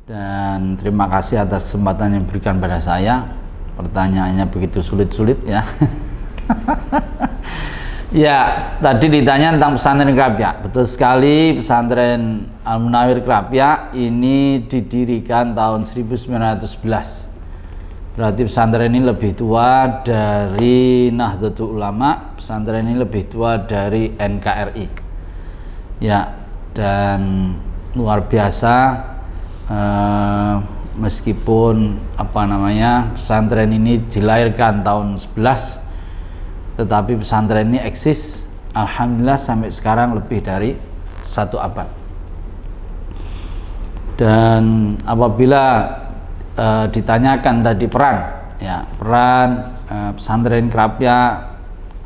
dan terima kasih atas kesempatan yang diberikan pada saya. Pertanyaannya begitu sulit-sulit ya. Ya, tadi ditanya tentang pesantren Krapyak. Betul sekali, pesantren Al-Munawir Krapyak ini didirikan tahun 1911. Berarti pesantren ini lebih tua dari Nahdlatul Ulama, pesantren ini lebih tua dari NKRI. Ya, dan luar biasa, meskipun pesantren ini dilahirkan tahun 11, tetapi pesantren ini eksis alhamdulillah sampai sekarang lebih dari 1 abad. Dan apabila ditanyakan tadi peran pesantren Krapyak,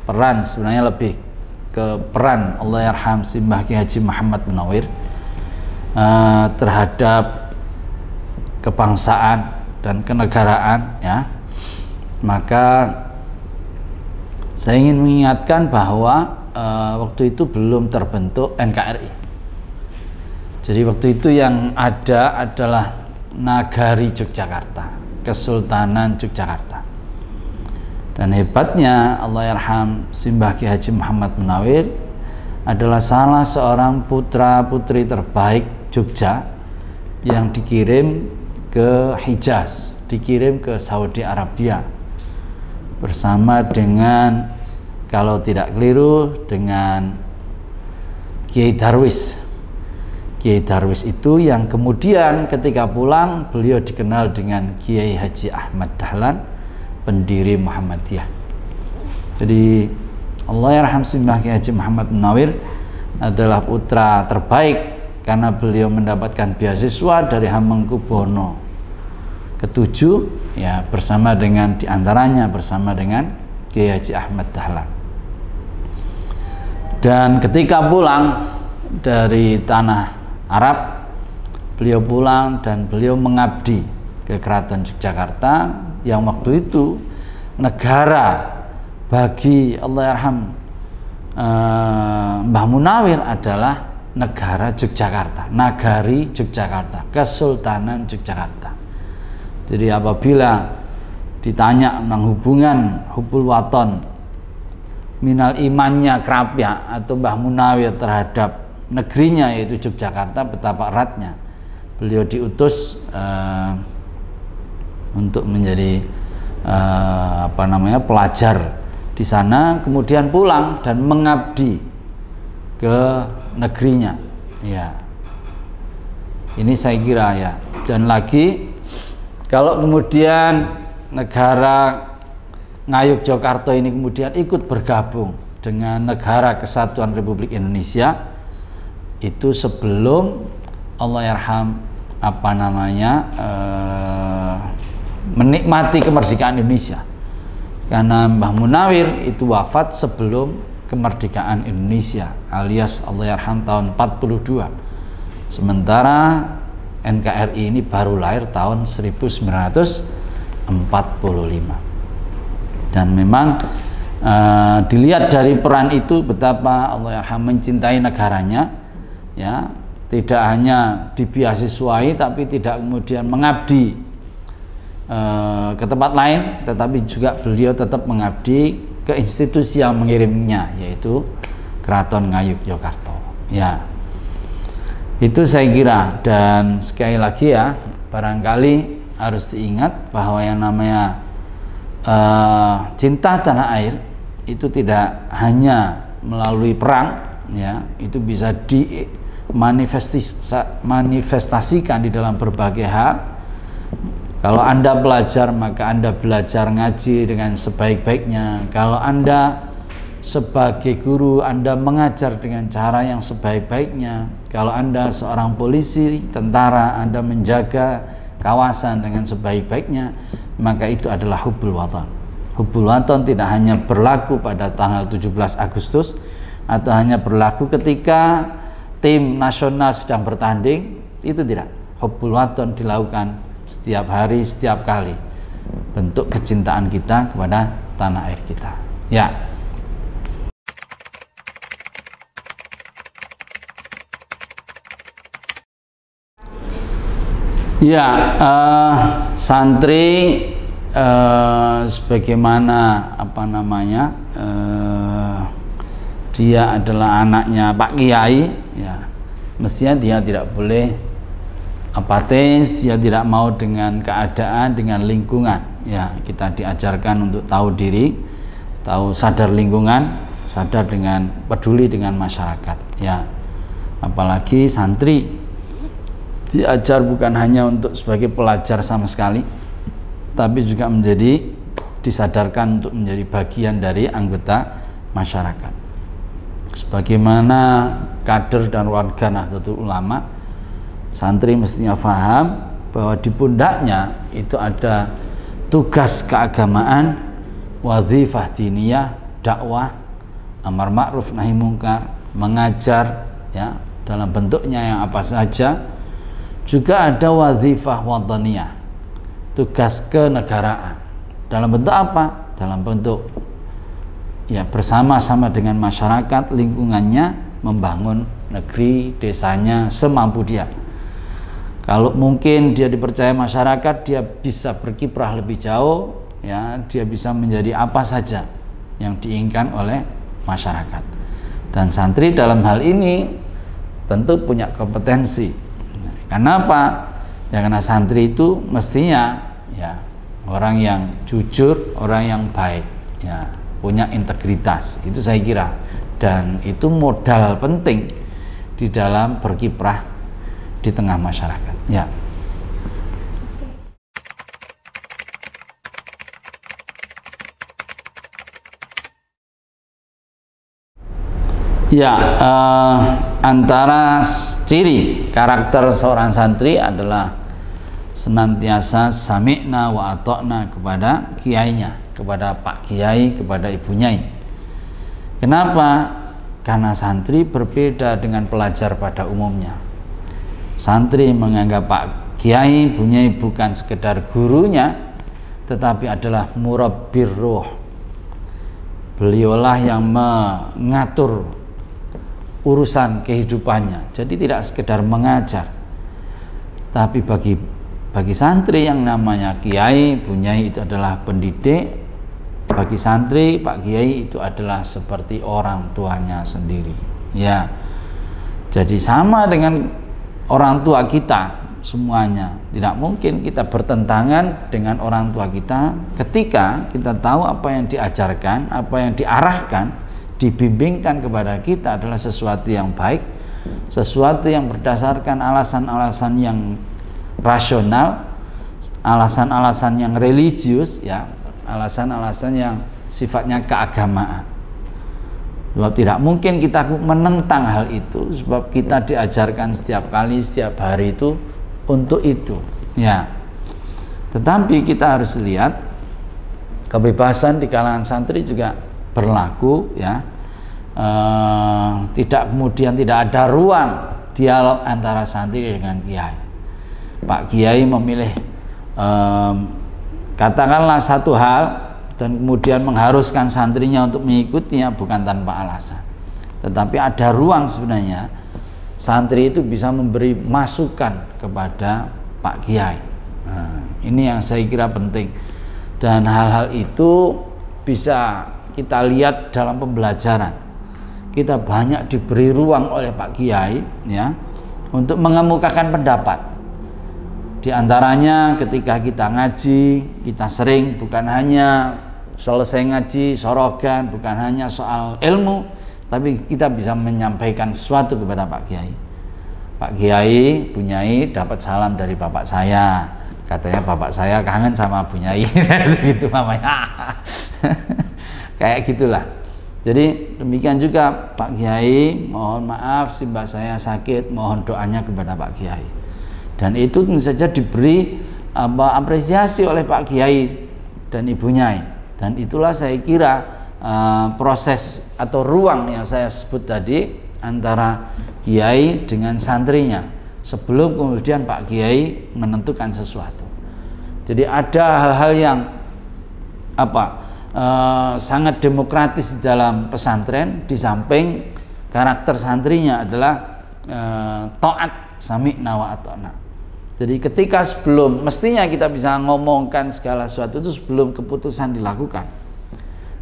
peran sebenarnya lebih ke peran Allahyarham Simbah Kiai Haji Muhammad Munawir terhadap kebangsaan dan kenegaraan, ya. Maka saya ingin mengingatkan bahwa waktu itu belum terbentuk NKRI. Jadi waktu itu yang ada adalah Nagari Yogyakarta, Kesultanan Yogyakarta. Dan hebatnya Allahyarham Simbah Kiai Haji Muhammad Munawir adalah salah seorang putra-putri terbaik Jogja yang dikirim ke Hijaz, dikirim ke Saudi Arabia bersama dengan, kalau tidak keliru, dengan Kiai Darwis. Kiai Darwis itu yang kemudian ketika pulang beliau dikenal dengan Kiai Haji Ahmad Dahlan, pendiri Muhammadiyah. Jadi Allahyarham Simbah Kiai Haji Muhammad Munawir adalah putra terbaik karena beliau mendapatkan beasiswa dari Hamengkubuwono ke-7, ya, bersama dengan diantaranya bersama dengan Kiai Haji Ahmad Dahlan. Dan ketika pulang dari tanah Arab, beliau pulang dan beliau mengabdi ke Keraton Yogyakarta yang waktu itu negara bagi Allahyarham Mbah Munawir adalah negara Yogyakarta, Nagari Yogyakarta, Kesultanan Yogyakarta. Jadi apabila ditanya tentang hubungan hubul waton minal imannya Krapyak atau Mbah Munawir terhadap negerinya yaitu Yogyakarta, betapa eratnya beliau diutus untuk menjadi pelajar di sana, kemudian pulang dan mengabdi ke negerinya, ya. Ini saya kira, ya. Dan lagi kalau kemudian negara Ngayogyakarta ini kemudian ikut bergabung dengan Negara Kesatuan Republik Indonesia, itu sebelum Allahyarham menikmati kemerdekaan Indonesia. Karena Mbah Munawir itu wafat sebelum kemerdekaan Indonesia, alias Allahyarham tahun 42. Sementara NKRI ini baru lahir tahun 1945. Dan memang dilihat dari peran itu betapa Allahyarham mencintai negaranya, ya, tidak hanya dibeasiswai tapi tidak kemudian mengabdi ke tempat lain, tetapi juga beliau tetap mengabdi ke institusi yang mengirimnya, yaitu Keraton Ngayogyakarta, ya. Itu saya kira. Dan sekali lagi, ya, barangkali harus diingat bahwa yang namanya cinta tanah air itu tidak hanya melalui perang, ya, itu bisa dimanifestasikan di dalam berbagai hal. Kalau Anda belajar, maka Anda belajar ngaji dengan sebaik-baiknya. Kalau Anda sebagai guru, Anda mengajar dengan cara yang sebaik-baiknya. Kalau Anda seorang polisi, tentara, Anda menjaga kawasan dengan sebaik-baiknya, maka itu adalah hubbul watan. Hubbul watan tidak hanya berlaku pada tanggal 17 Agustus atau hanya berlaku ketika tim nasional sedang bertanding, itu tidak. Hubbul watan dilakukan setiap hari, setiap kali. Bentuk kecintaan kita kepada tanah air kita. Ya. Ya, santri sebagaimana apa namanya, dia adalah anaknya Pak Kiai, ya, mestinya dia tidak boleh apatis, dia tidak mau dengan keadaan, dengan lingkungan. Ya, kita diajarkan untuk tahu diri, tahu sadar lingkungan, sadar dengan peduli dengan masyarakat. Ya, apalagi santri diajar bukan hanya untuk sebagai pelajar sama sekali, tapi juga disadarkan untuk menjadi bagian dari anggota masyarakat. Sebagaimana kader dan warga Nahdlatul Ulama, santri mestinya paham bahwa di pundaknya itu ada tugas keagamaan, wadzifah diniyah, dakwah, amar ma'ruf nahi mungkar, mengajar, ya, dalam bentuknya yang apa saja. Juga ada wadzifah wataniyah, tugas kenegaraan. Dalam bentuk apa? Dalam bentuk ya bersama-sama dengan masyarakat lingkungannya membangun negeri, desanya semampu dia. Kalau mungkin dia dipercaya masyarakat, dia bisa berkiprah lebih jauh, ya, dia bisa menjadi apa saja yang diinginkan oleh masyarakat. Dan santri dalam hal ini tentu punya kompetensi. Kenapa? Ya karena santri itu mestinya ya orang yang jujur, orang yang baik, ya, punya integritas. Itu saya kira, dan itu modal penting di dalam berkiprah di tengah masyarakat. Ya. Ya, antara ciri karakter seorang santri adalah senantiasa sami'na wa ata'na kepada kiainya, kepada Pak Kiai, kepada Ibu Nyai. Kenapa? Karena santri berbeda dengan pelajar pada umumnya. Santri menganggap Pak Kiai, Ibu Nyai bukan sekedar gurunya, tetapi adalah murabbir ruh. Beliaulah yang mengatur urusan kehidupannya. Jadi tidak sekedar mengajar, tapi bagi santri yang namanya Kiai, Bu Nyai itu adalah pendidik. Bagi santri, Pak Kiai itu adalah seperti orang tuanya sendiri. Ya, jadi sama dengan orang tua kita semuanya. Tidak mungkin kita bertentangan dengan orang tua kita ketika kita tahu apa yang diajarkan, apa yang diarahkan, dibimbingkan kepada kita adalah sesuatu yang baik, sesuatu yang berdasarkan alasan-alasan yang rasional, alasan-alasan yang religius, ya, alasan-alasan yang sifatnya keagamaan. Sebab tidak mungkin kita menentang hal itu, sebab kita diajarkan setiap kali, setiap hari itu untuk itu, ya. Tetapi kita harus lihat kebebasan di kalangan santri juga berlaku, ya. Tidak kemudian tidak ada ruang dialog antara santri dengan kiai. Pak Kiai memilih katakanlah satu hal dan kemudian mengharuskan santrinya untuk mengikutinya bukan tanpa alasan, tetapi ada ruang sebenarnya santri itu bisa memberi masukan kepada Pak Kiai. Nah, ini yang saya kira penting, dan hal-hal itu bisa kita lihat dalam pembelajaran. Kita banyak diberi ruang oleh Pak Kiai, ya, untuk mengemukakan pendapat. Di antaranya ketika kita ngaji, kita sering bukan hanya selesai ngaji sorogan, bukan hanya soal ilmu, tapi kita bisa menyampaikan sesuatu kepada Pak Kiai. Pak Kiai, Bu Nyai dapat salam dari bapak saya. Katanya bapak saya kangen sama Bu Nyai, gitu namanya. Kayak gitulah. Jadi demikian juga Pak Kiai, mohon maaf simbah saya sakit, mohon doanya kepada Pak Kiai. Dan itu tentu saja diberi apresiasi oleh Pak Kiai dan Ibu Nyai. Dan itulah saya kira proses atau ruang yang saya sebut tadi antara Kiai dengan santrinya sebelum kemudian Pak Kiai menentukan sesuatu. Jadi ada hal-hal yang sangat demokratis di dalam pesantren, di samping karakter santrinya adalah taat, sami'na wa ata'na. Jadi ketika sebelum, mestinya kita bisa ngomongkan segala sesuatu itu sebelum keputusan dilakukan.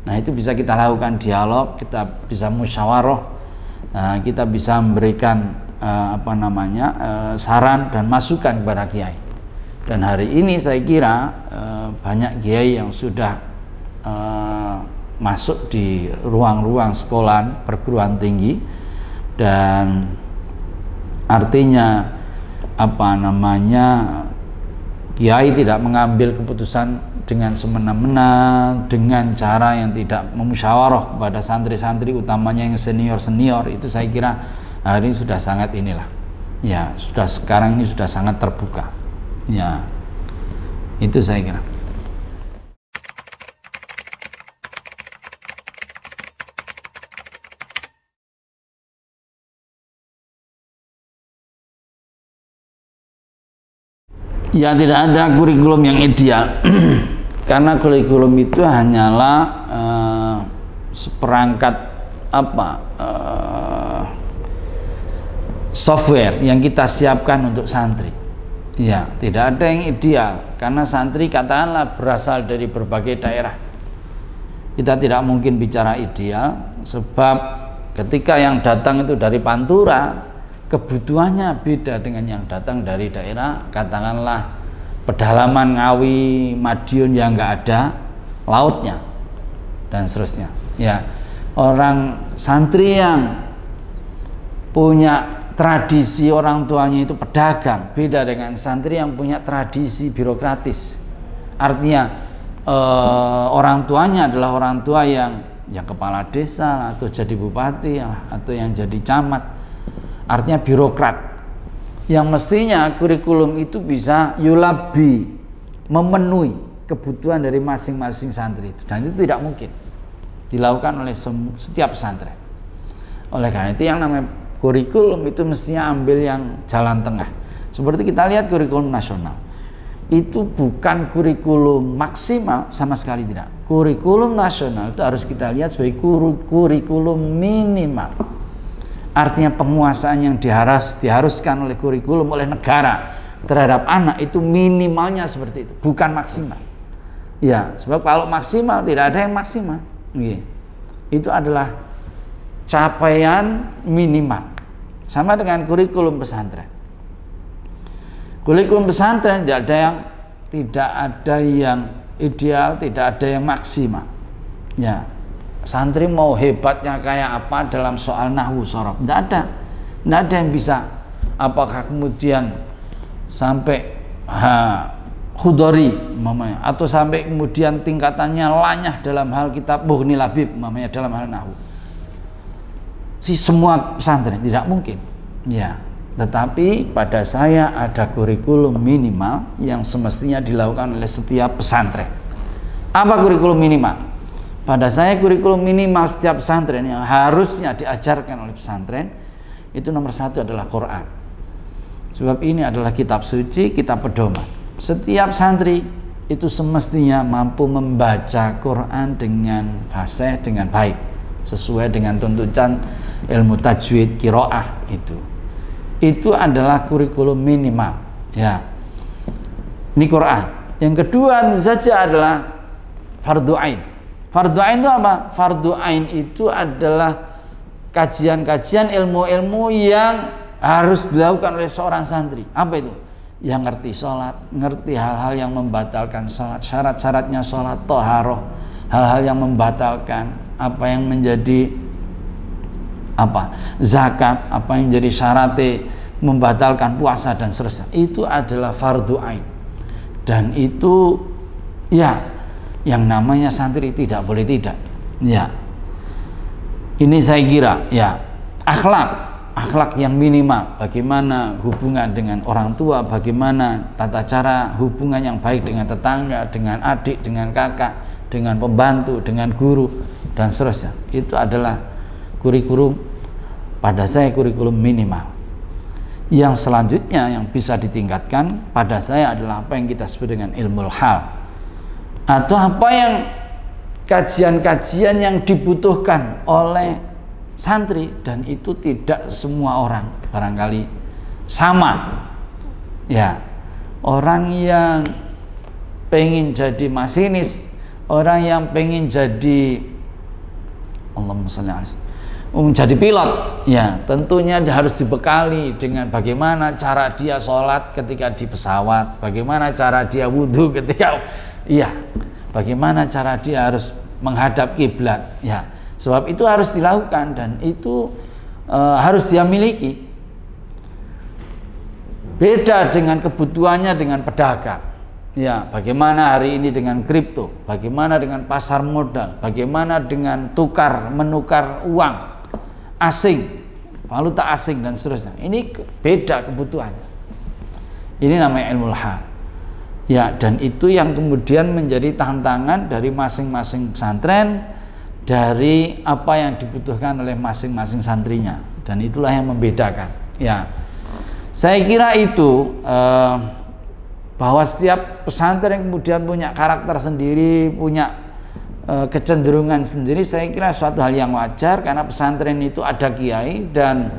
Nah itu bisa kita lakukan dialog, kita bisa musyawarah, kita bisa memberikan saran dan masukan kepada kiai. Dan hari ini saya kira banyak kiai yang sudah masuk di ruang-ruang sekolah perguruan tinggi, dan artinya kiai tidak mengambil keputusan dengan semena-mena, dengan cara yang tidak memusyawarah kepada santri-santri, utamanya yang senior-senior. Itu saya kira hari ini sudah sangat sekarang ini sudah sangat terbuka. Ya, itu saya kira. Ya, tidak ada kurikulum yang ideal karena kurikulum itu hanyalah seperangkat software yang kita siapkan untuk santri. Ya, tidak ada yang ideal karena santri katakanlah berasal dari berbagai daerah. Kita tidak mungkin bicara ideal sebab ketika yang datang itu dari Pantura, kebutuhannya beda dengan yang datang dari daerah, katakanlah pedalaman Ngawi, Madiun yang nggak ada lautnya dan seterusnya. Ya, orang santri yang punya tradisi orang tuanya itu pedagang beda dengan santri yang punya tradisi birokratis. Artinya orang tuanya adalah orang tua yang kepala desa atau jadi bupati atau yang jadi camat. Artinya birokrat yang mestinya kurikulum itu bisa yulabi, memenuhi kebutuhan dari masing-masing santri itu, dan itu tidak mungkin dilakukan oleh setiap pesantren. Oleh karena itu yang namanya kurikulum itu mestinya ambil yang jalan tengah. Seperti kita lihat kurikulum nasional itu bukan kurikulum maksimal, sama sekali tidak. Kurikulum nasional itu harus kita lihat sebagai kurikulum minimal. Artinya penguasaan yang diharuskan oleh kurikulum oleh negara terhadap anak itu minimalnya seperti itu, bukan maksimal. Ya, sebab kalau maksimal tidak ada yang maksimal. Itu adalah capaian minimal. Sama dengan kurikulum pesantren. Kurikulum pesantren tidak ada yang ideal, tidak ada yang maksimal. Ya. Santri mau hebatnya kayak apa dalam soal nahwu shorof, tidak ada yang bisa. Apakah kemudian sampai khudori mamanya, atau sampai kemudian tingkatannya lanyah dalam hal kitab Mughni Labib mamanya dalam hal nahwu. Semua pesantren tidak mungkin. Ya, tetapi pada saya ada kurikulum minimal yang semestinya dilakukan oleh setiap pesantren. Apa kurikulum minimal? Pada saya kurikulum minimal setiap pesantren yang harusnya diajarkan oleh pesantren itu nomor satu adalah Quran. Sebab ini adalah kitab suci, kitab pedoman. Setiap santri itu semestinya mampu membaca Quran dengan fasih, dengan baik, sesuai dengan tuntutan ilmu tajwid, qiraah itu. Itu adalah kurikulum minimal. Ya, ini Quran. Yang kedua tentu saja adalah fardu ain. Fardu ain itu apa? Fardu ain itu adalah kajian-kajian ilmu-ilmu yang harus dilakukan oleh seorang santri. Apa itu? Yang ngerti sholat, ngerti hal-hal yang membatalkan sholat, syarat-syaratnya sholat, toharoh, hal-hal yang membatalkan, apa yang menjadi zakat, apa yang menjadi syaratnya membatalkan puasa dan seterusnya. Itu adalah fardu ain. Dan itu yang namanya santri tidak boleh tidak. Ya, ini saya kira akhlak yang minimal, bagaimana hubungan dengan orang tua, bagaimana tata cara hubungan yang baik dengan tetangga, dengan adik, dengan kakak, dengan pembantu, dengan guru dan seterusnya. Itu adalah kurikulum, pada saya kurikulum minimal. Yang selanjutnya yang bisa ditingkatkan pada saya adalah apa yang kita sebut dengan ilmu hal, atau apa yang kajian-kajian yang dibutuhkan oleh santri, dan itu tidak semua orang barangkali sama. Ya, orang yang pengen jadi masinis, orang yang pengen jadi jadi pilot, ya tentunya harus dibekali dengan bagaimana cara dia sholat ketika di pesawat, bagaimana cara dia wudhu ketika, bagaimana cara dia harus menghadap kiblat, ya. Sebab itu harus dilakukan dan itu harus dia miliki. Beda dengan kebutuhannya dengan pedagang. Ya, bagaimana hari ini dengan kripto, bagaimana dengan pasar modal, bagaimana dengan menukar uang asing, valuta asing dan seterusnya. Ini beda kebutuhannya. Ini namanya ilmu hal. Ya, dan itu yang kemudian menjadi tantangan dari masing-masing pesantren, dari apa yang dibutuhkan oleh masing-masing santrinya, dan itulah yang membedakan. Ya, saya kira itu bahwa setiap pesantren kemudian punya karakter sendiri, punya kecenderungan sendiri. Saya kira suatu hal yang wajar karena pesantren itu ada kiai dan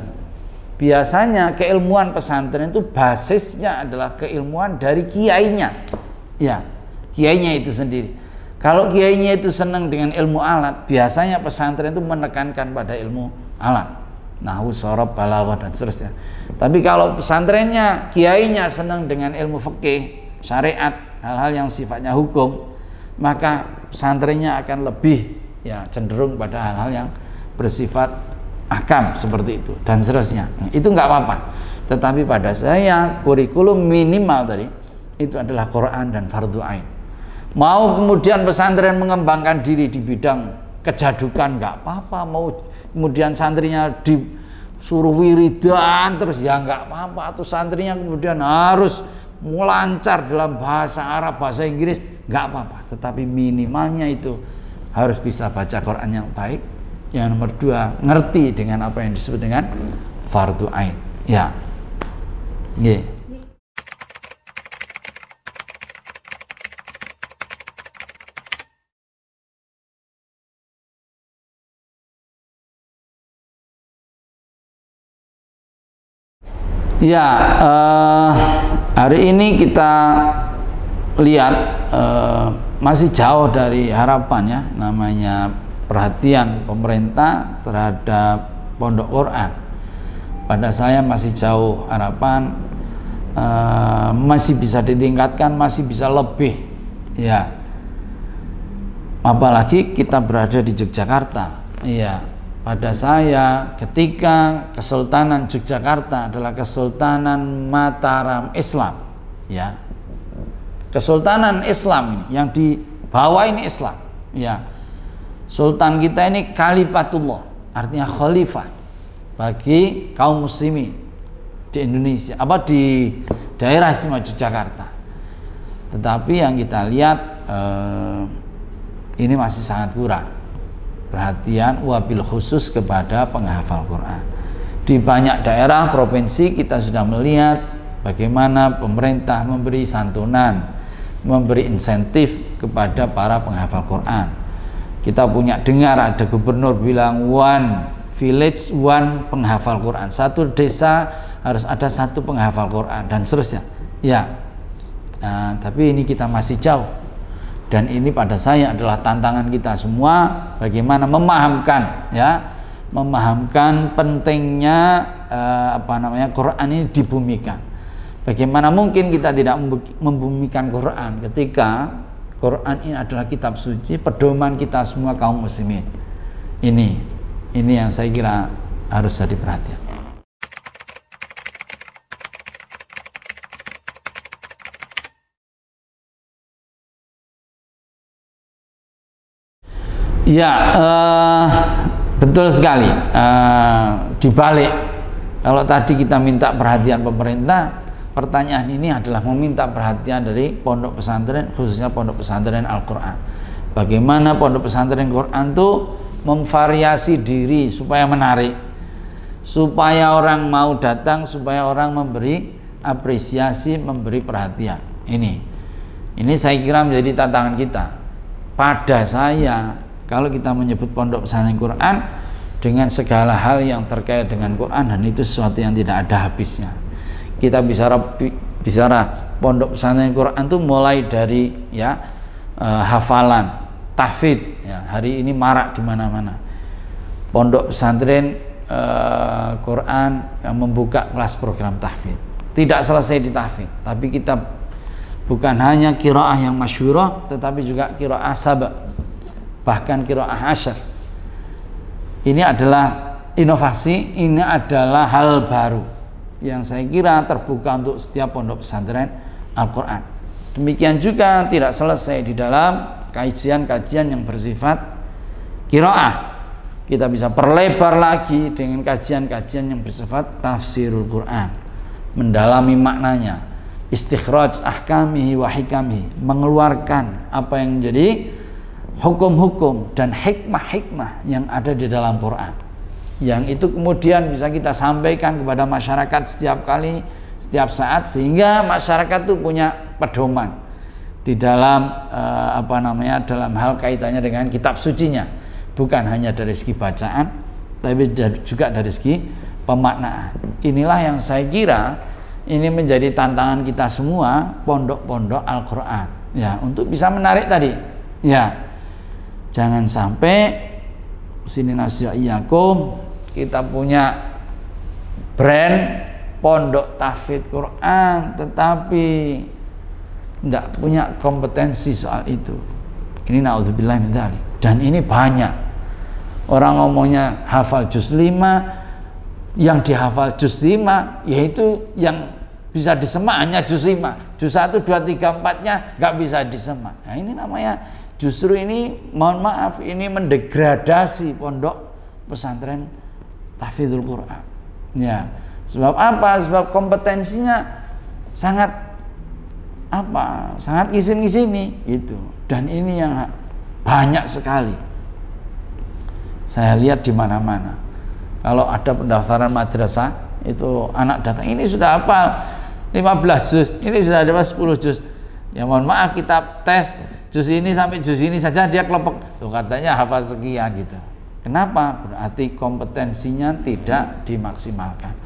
biasanya keilmuan pesantren itu basisnya adalah keilmuan dari kiainya. Ya, kiainya itu sendiri. Kalau kiainya itu senang dengan ilmu alat, biasanya pesantren itu menekankan pada ilmu alat, nahwu, shorof, balaghah dan seterusnya. Tapi kalau pesantrennya, kiainya senang dengan ilmu fikih, syariat, hal-hal yang sifatnya hukum, maka pesantrennya akan lebih cenderung pada hal-hal yang bersifat ahkam seperti itu dan seterusnya. Itu nggak apa-apa. Tetapi pada saya kurikulum minimal tadi itu adalah Quran dan fardhu ain. Mau kemudian pesantren mengembangkan diri di bidang kejadukan nggak apa-apa, mau kemudian santrinya disuruh wiridan terus ya nggak apa-apa, atau santrinya kemudian harus melancar dalam bahasa Arab, bahasa Inggris, nggak apa-apa. Tetapi minimalnya itu harus bisa baca Quran yang baik. Yang nomor dua, ngerti dengan apa yang disebut dengan fardhu ain. Ya, hari ini kita lihat masih jauh dari harapan, ya, namanya perhatian pemerintah terhadap pondok Quran. Pada saya masih jauh harapan, masih bisa ditingkatkan, masih bisa lebih, ya. Apalagi kita berada di Yogyakarta, ya. Pada saya, ketika Kesultanan Yogyakarta adalah Kesultanan Mataram Islam, ya, Kesultanan Islam ini yang di bawah ini Islam, ya. Sultan kita ini Khalifatullah, artinya khalifah bagi kaum muslimin di Indonesia, di daerah istimewa Yogyakarta. Tetapi yang kita lihat ini masih sangat kurang perhatian wabil khusus kepada penghafal Quran. Di banyak daerah provinsi kita sudah melihat bagaimana pemerintah memberi santunan, memberi insentif kepada para penghafal Quran. Kita punya dengar ada gubernur bilang one village one penghafal Quran, satu desa harus ada satu penghafal Quran dan seterusnya. Ya, tapi ini kita masih jauh. Dan ini pada saya adalah tantangan kita semua, bagaimana memahamkan, ya, memahamkan pentingnya Quran ini dibumikan. Bagaimana mungkin kita tidak membumikan Quran ketika Quran ini adalah kitab suci, pedoman kita semua kaum muslimin. Ini yang saya kira harus jadi perhatian. Ya, betul sekali. Dibalik, kalau tadi kita minta perhatian pemerintah, pertanyaan ini adalah meminta perhatian dari pondok pesantren, khususnya pondok pesantren Al-Quran. Bagaimana pondok pesantren Quran itu memvariasi diri supaya menarik, supaya orang mau datang, supaya orang memberi apresiasi, memberi perhatian. Ini saya kira menjadi tantangan kita. Pada saya, kalau kita menyebut pondok pesantren Quran dengan segala hal yang terkait dengan Quran, dan itu sesuatu yang tidak ada habisnya. Kita bicara pondok pesantren Quran itu mulai dari ya hafalan, tahfidz ya, hari ini marak di mana-mana. Pondok pesantren Quran yang membuka kelas program tahfidz. Tidak selesai di tahfidz, tapi kita bukan hanya qiraah yang masyhurah, tetapi juga qiraah sab'a, bahkan qiraah asyar. Ini adalah inovasi, ini adalah hal baru yang saya kira terbuka untuk setiap pondok pesantren Al-Quran. Demikian juga tidak selesai di dalam kajian-kajian yang bersifat qiraah. Kita bisa perlebar lagi dengan kajian-kajian yang bersifat tafsirul Quran, mendalami maknanya, istikhraj ahkamihi wa hikamihi, mengeluarkan apa yang menjadi hukum-hukum dan hikmah-hikmah yang ada di dalam Quran, yang itu kemudian bisa kita sampaikan kepada masyarakat setiap kali, setiap saat, sehingga masyarakat itu punya pedoman di dalam dalam hal kaitannya dengan kitab sucinya, bukan hanya dari segi bacaan, tapi juga dari segi pemaknaan. Inilah yang saya kira ini menjadi tantangan kita semua, pondok-pondok Al-Quran ya, untuk bisa menarik tadi ya, jangan sampai sini nasiyakum kita punya brand pondok tahfidz Quran tetapi tidak punya kompetensi soal itu. Ini naudzubillah min dzalik. Dan ini banyak orang ngomongnya hafal juz 5, yang dihafal juz 5 yaitu yang bisa disemak hanya juz 5, juz 1, 2, 3, 4 nya nggak bisa disemak. Nah ini namanya, justru ini mohon maaf, ini mendegradasi pondok pesantren tahfidzul Quran ya. Sebab apa? Sebab kompetensinya sangat sangat ngisin-ngisini gitu. Dan ini yang banyak sekali saya lihat di mana-mana. Kalau ada pendaftaran madrasah itu anak datang, ini sudah hafal 15 juz, ini sudah ada 10 juz. Ya mohon maaf, kita tes juz ini sampai juz ini saja dia kelompok tuh katanya hafal sekian gitu. Kenapa? Berarti kompetensinya tidak dimaksimalkan.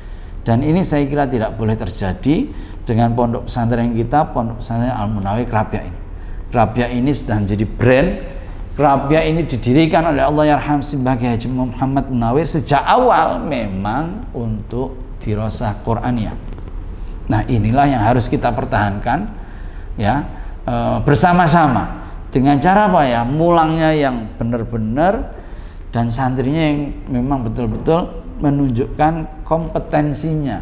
Dan ini saya kira tidak boleh terjadi dengan pondok pesantren kita, pondok pesantren Al-Munawwir Krabia ini. Krabia ini sudah menjadi brand. Krabia ini didirikan oleh Allah Yarham sebagai Haji Muhammad Munawwir sejak awal memang untuk dirasah Qur'aniyah. Nah inilah yang harus kita pertahankan ya, bersama-sama dengan cara apa ya, mulangnya yang benar-benar dan santrinya yang memang betul-betul menunjukkan kompetensinya.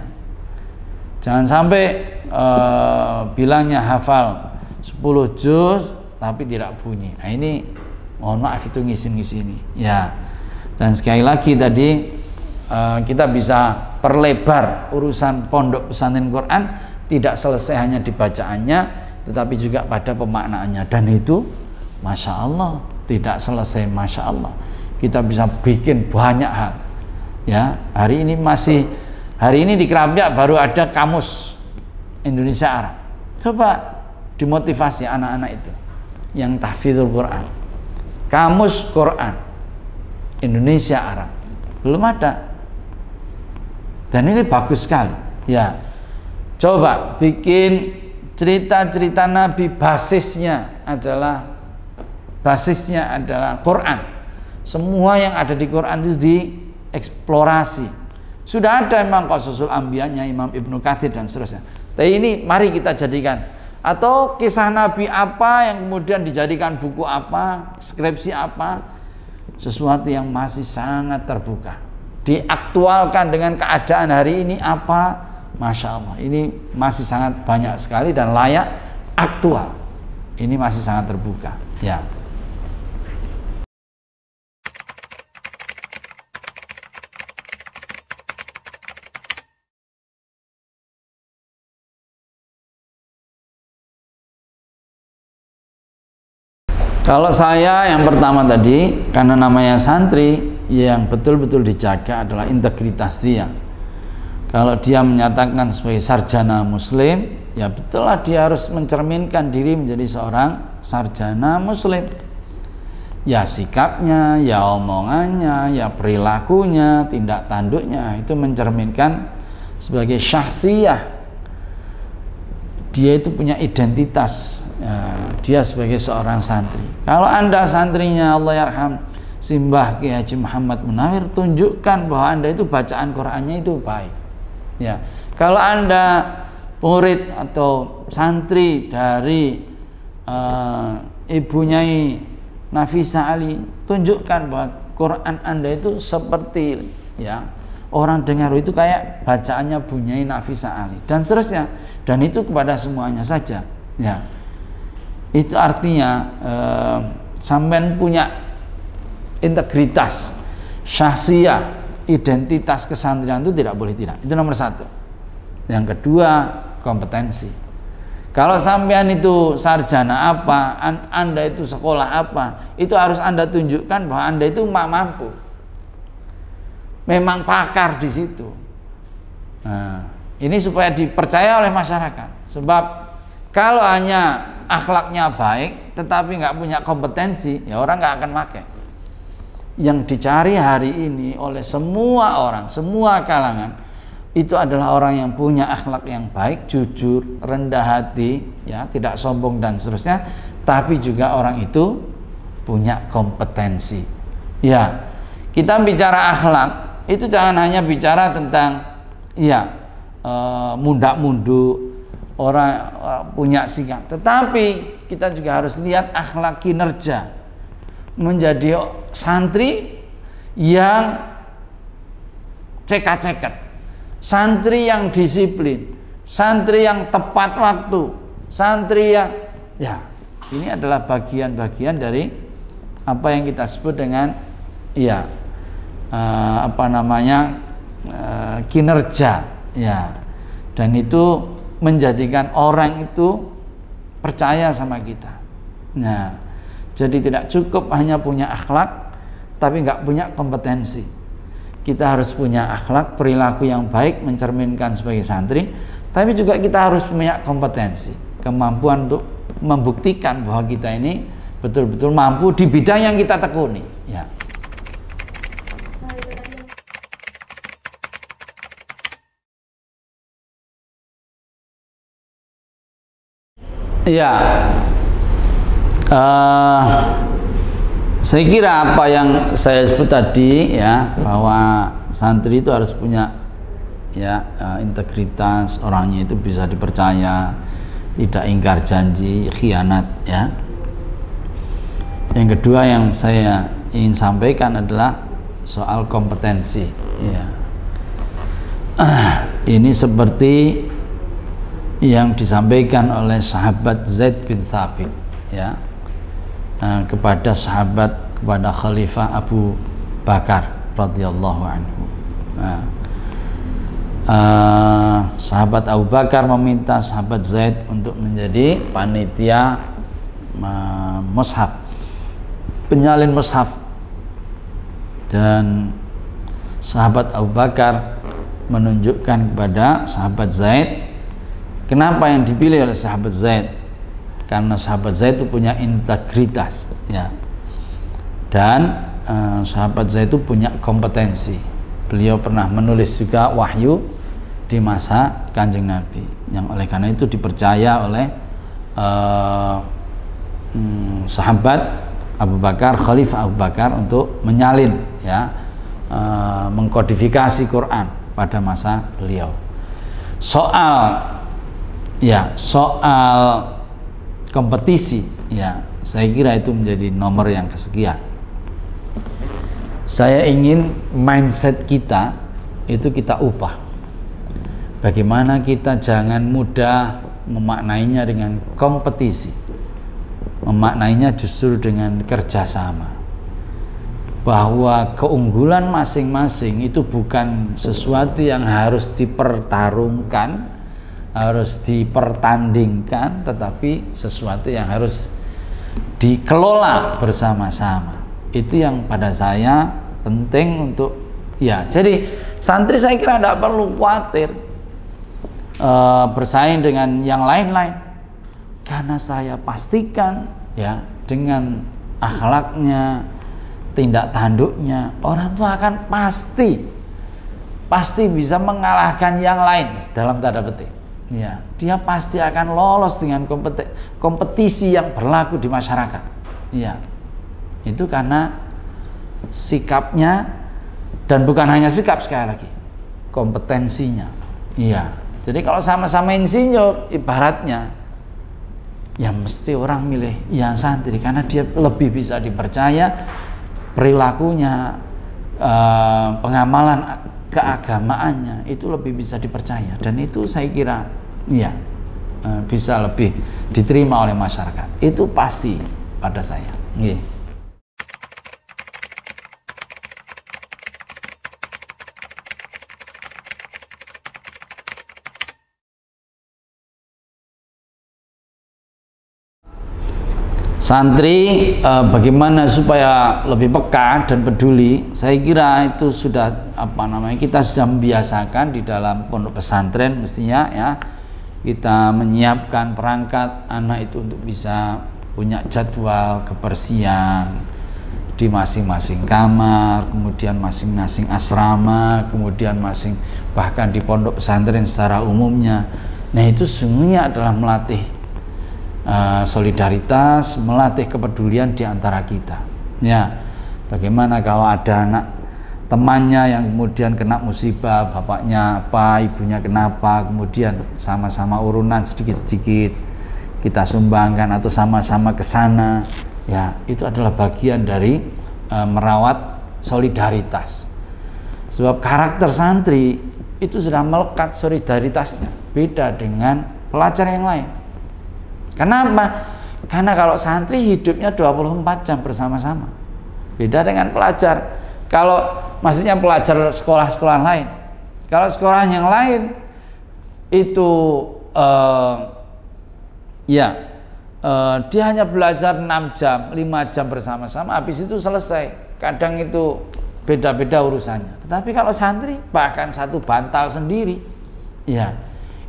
Jangan sampai bilangnya hafal 10 juz tapi tidak bunyi. Nah ini mohon maaf, itu ngisin-ngisini ya. Dan sekali lagi tadi kita bisa perlebar urusan pondok pesantren Quran, tidak selesai hanya di bacaannya tetapi juga pada pemaknaannya, dan itu Masya Allah tidak selesai. Masya Allah kita bisa bikin banyak hal ya. Hari ini di Krabia baru ada kamus Indonesia Arab. Coba dimotivasi anak-anak itu yang tahfidzul Quran, kamus Quran Indonesia Arab belum ada, dan ini bagus sekali ya. Coba bikin cerita-cerita Nabi, basisnya adalah Quran. Semua yang ada di Quran itu dieksplorasi. Sudah ada memang Qashasul Anbiya'nya Imam Ibnu Katsir dan seterusnya. Tapi ini mari kita jadikan, atau kisah Nabi apa yang kemudian dijadikan buku apa, skripsi apa, sesuatu yang masih sangat terbuka, diaktualkan dengan keadaan hari ini apa. Masya Allah, ini masih sangat banyak sekali dan layak aktual. Ini masih sangat terbuka ya. Kalau saya yang pertama tadi, karena namanya santri, yang betul-betul dijaga adalah integritas dia. Kalau dia menyatakan sebagai sarjana muslim, ya betullah dia harus mencerminkan diri menjadi seorang sarjana muslim. Ya sikapnya, ya omongannya, ya perilakunya, tindak tanduknya itu mencerminkan sebagai syahsiyah dia itu punya identitas, dia sebagai seorang santri. Kalau Anda santrinya Allah yarham Simbah Ki Haji Muhammad Munawir, tunjukkan bahwa Anda itu bacaan Qur'annya itu baik. Ya, kalau Anda murid atau santri dari Ibu Nyai Nafisa Ali, tunjukkan bahwa Quran Anda itu seperti ya orang dengar itu kayak bacaannya Bu Nyai Nafisa Ali dan seterusnya, dan itu kepada semuanya saja. Ya, itu artinya sampean punya integritas, syahsiyah, identitas kesantrian itu tidak boleh tidak. Itu nomor satu. Yang kedua, kompetensi. Kalau sampean itu sarjana apa, Anda itu sekolah apa, itu harus Anda tunjukkan bahwa Anda itu mampu. Memang pakar di situ. Nah, ini supaya dipercaya oleh masyarakat. Sebab kalau hanya akhlaknya baik tetapi nggak punya kompetensi, ya orang nggak akan pakai. Yang dicari hari ini oleh semua orang, semua kalangan, itu adalah orang yang punya akhlak yang baik, jujur, rendah hati, ya, tidak sombong dan seterusnya, tapi juga orang itu punya kompetensi. Ya, kita bicara akhlak itu jangan hanya bicara tentang ya mundak-munduk, orang punya sikap, tetapi kita juga harus lihat akhlak kinerja. Menjadi santri yang cekak-cekak, santri yang disiplin, santri yang tepat waktu, santri yang ya, ini adalah bagian-bagian dari apa yang kita sebut dengan ya kinerja, ya, dan itu menjadikan orang itu percaya sama kita. Nah, jadi tidak cukup hanya punya akhlak tapi nggak punya kompetensi. Kita harus punya akhlak, perilaku yang baik, mencerminkan sebagai santri, tapi juga kita harus punya kompetensi, kemampuan untuk membuktikan bahwa kita ini betul-betul mampu di bidang yang kita tekuni. Ya. Ya, saya kira apa yang saya sebut tadi ya, bahwa santri itu harus punya ya integritas, orangnya itu bisa dipercaya, tidak ingkar janji, khianat ya. Yang kedua yang saya ingin sampaikan adalah soal kompetensi ya. Ini seperti yang disampaikan oleh sahabat Zaid bin Thabit ya, kepada Khalifah Abu Bakar radhiyallahu anhu. Sahabat Abu Bakar meminta sahabat Zaid untuk menjadi panitia mushaf, penyalin mushaf, dan sahabat Abu Bakar menunjukkan kepada sahabat Zaid. Kenapa yang dipilih oleh sahabat Zaid? Karena sahabat Zaid itu punya integritas ya, dan sahabat Zaid itu punya kompetensi. Beliau pernah menulis juga wahyu di masa Kanjeng Nabi, yang oleh karena itu dipercaya oleh sahabat Abu Bakar, Khalifah Abu Bakar, untuk menyalin ya, mengkodifikasi Quran pada masa beliau. Soal kompetisi ya, saya kira itu menjadi nomor yang kesekian. Saya ingin mindset kita itu kita ubah. Bagaimana kita jangan mudah memaknainya dengan kompetisi, memaknainya justru dengan kerjasama, bahwa keunggulan masing-masing itu bukan sesuatu yang harus dipertarungkan, harus dipertandingkan, tetapi sesuatu yang harus dikelola bersama-sama. Itu yang pada saya penting untuk ya. Jadi santri saya kira tidak perlu khawatir bersaing dengan yang lain-lain, karena saya pastikan ya, dengan akhlaknya, tindak tanduknya, orang tua akan pasti bisa mengalahkan yang lain dalam tanda petik. ya, dia pasti akan lolos dengan kompetisi yang berlaku di masyarakat. Ya, itu karena sikapnya, dan bukan hanya sikap, sekali lagi kompetensinya. Iya, jadi kalau sama-sama insinyur ibaratnya, ya mesti orang milih yang santri karena dia lebih bisa dipercaya, perilakunya, pengamalan keagamaannya itu lebih bisa dipercaya, dan itu saya kira ya bisa lebih diterima oleh masyarakat. Itu pasti pada saya. Santri bagaimana supaya lebih peka dan peduli, saya kira itu sudah kita sudah membiasakan di dalam pondok pesantren. Mestinya ya kita menyiapkan perangkat anak itu untuk bisa punya jadwal kebersihan di masing-masing kamar, kemudian masing-masing asrama, kemudian bahkan di pondok pesantren secara umumnya. Nah, itu sesungguhnya adalah melatih solidaritas, melatih kepedulian di antara kita. Ya, bagaimana kalau ada anak temannya yang kemudian kena musibah, bapaknya apa, ibunya kenapa, kemudian sama-sama urunan sedikit-sedikit kita sumbangkan atau sama-sama ke sana. Ya, itu adalah bagian dari merawat solidaritas. Sebab karakter santri itu sudah melekat solidaritasnya, beda dengan pelajar yang lain. Kenapa? Karena kalau santri hidupnya 24 jam bersama-sama. Beda dengan pelajar. Kalau maksudnya pelajar sekolah-sekolah lain. Kalau sekolah yang lain itu dia hanya belajar 6 jam, 5 jam bersama-sama, habis itu selesai. Kadang itu beda-beda urusannya. Tetapi kalau santri bahkan satu bantal sendiri, ya,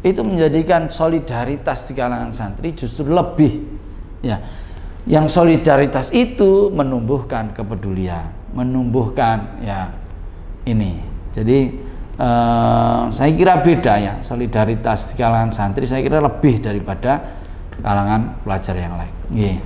itu menjadikan solidaritas di kalangan santri justru lebih, ya. Yang solidaritas itu menumbuhkan kepedulian, menumbuhkan ya ini. Jadi saya kira beda ya, solidaritas di kalangan santri saya kira lebih daripada kalangan pelajar yang lain. Yeah.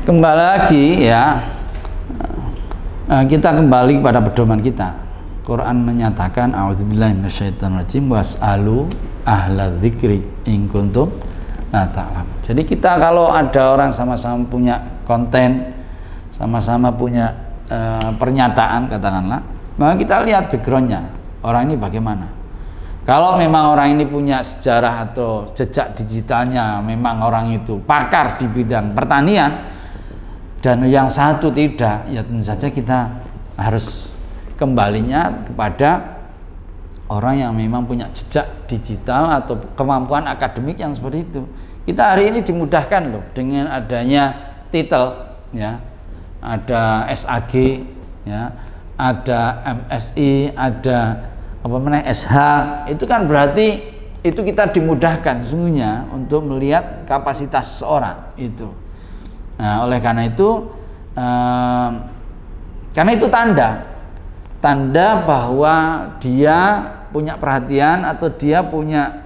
Kembali lagi ya, kita kembali kepada pedoman kita. Quran menyatakan a'udzubillahi minasyaitonirrajim was'alu ahla dzikri in kuntum la ta'lamun. Jadi kita kalau ada orang sama-sama punya konten, sama-sama punya pernyataan katakanlah, maka kita lihat backgroundnya, orang ini bagaimana. Kalau memang orang ini punya sejarah atau jejak digitalnya, memang orang itu pakar di bidang pertanian, dan yang satu tidak, ya tentu saja kita harus kembalinya kepada orang yang memang punya jejak digital atau kemampuan akademik yang seperti itu. Kita hari ini dimudahkan loh dengan adanya titel, ya, ada SAG, ya, ada MSI, ada SH. Itu kan berarti itu kita dimudahkan sesungguhnya untuk melihat kapasitas seorang itu. Nah, oleh karena itu tanda bahwa dia punya perhatian atau dia punya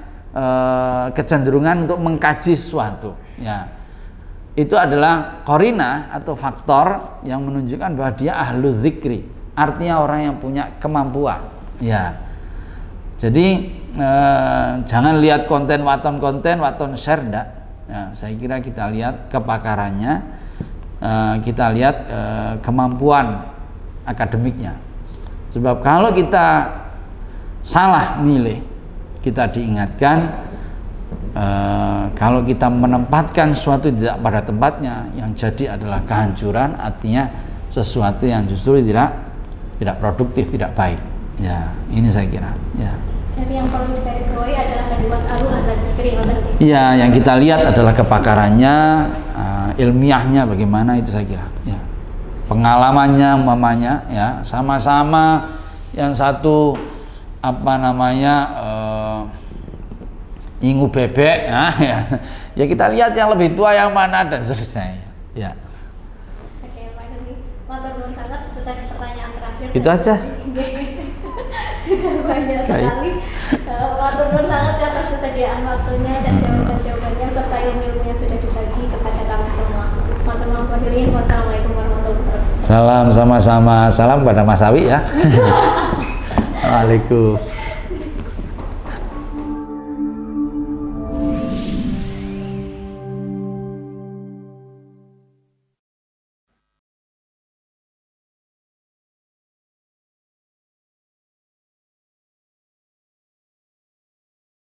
kecenderungan untuk mengkaji sesuatu, ya. Itu adalah qarinah atau faktor yang menunjukkan bahwa dia ahlu dzikri, artinya orang yang punya kemampuan, ya. Jadi jangan lihat konten waton share enggak. Ya, saya kira kita lihat kepakarannya, kita lihat kemampuan akademiknya. Sebab kalau kita salah milih, kita diingatkan Kalau kita menempatkan sesuatu tidak pada tempatnya, yang jadi adalah kehancuran, artinya sesuatu yang justru tidak produktif, tidak baik. Ya, ini saya kira. Ya. Jadi yang perlu digarisbawahi adalah tadi was'alu ahla dzikri. Iya, yang kita lihat adalah kepakarannya, ilmiahnya bagaimana, itu saya kira. Ya. Pengalamannya, umpamanya, ya, sama-sama yang satu ingu bebek, ya kita lihat yang lebih tua yang mana dan seterusnya. Ya. Oke, Pak Henry, matur nuwun sangat. Itu tadi pertanyaan terakhir. Itu aja. Sudah banyak sekali. Matur nuwun sangat atas kesediaan waktunya dan jawaban-jawabannya serta ilmu-ilmu yang sudah dibagi kepada kami semua. Matur nuwun Pak Henry. Wassalamualaikum warahmatullahi wabarakatuh. Salam sama-sama. Salam pada Mas Awi ya. Waalaikumsalam.